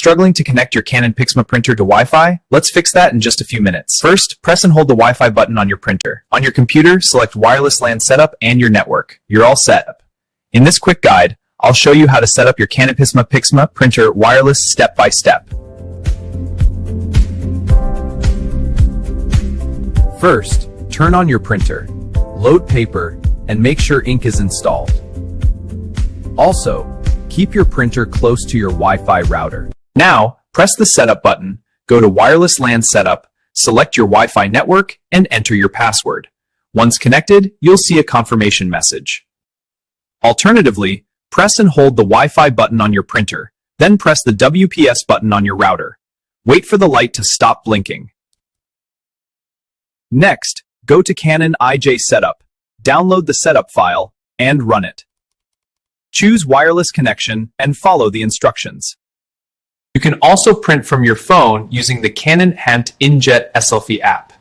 Struggling to connect your Canon PIXMA printer to Wi-Fi? Let's fix that in just a few minutes. First, press and hold the Wi-Fi button on your printer. On your computer, select Wireless LAN Setup and your network. You're all set. In this quick guide, I'll show you how to set up your Canon PIXMA printer wireless step by step. First, turn on your printer, load paper, and make sure ink is installed. Also, keep your printer close to your Wi-Fi router. Now, press the Setup button, go to Wireless LAN Setup, select your Wi-Fi network, and enter your password. Once connected, you'll see a confirmation message. Alternatively, press and hold the Wi-Fi button on your printer, then press the WPS button on your router. Wait for the light to stop blinking. Next, go to Canon ij.start.canon, download the setup file, and run it. Choose wireless connection and follow the instructions. You can also print from your phone using the Canon Inkjet SLFE app.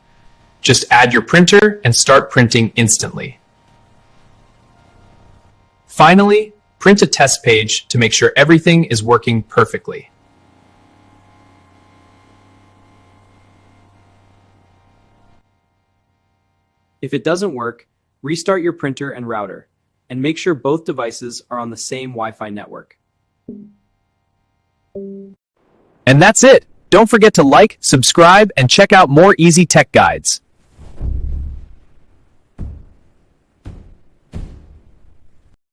Just add your printer and start printing instantly. Finally, print a test page to make sure everything is working perfectly. If it doesn't work, restart your printer and router, and make sure both devices are on the same Wi-Fi network. And that's it! Don't forget to like, subscribe, and check out more easy tech guides.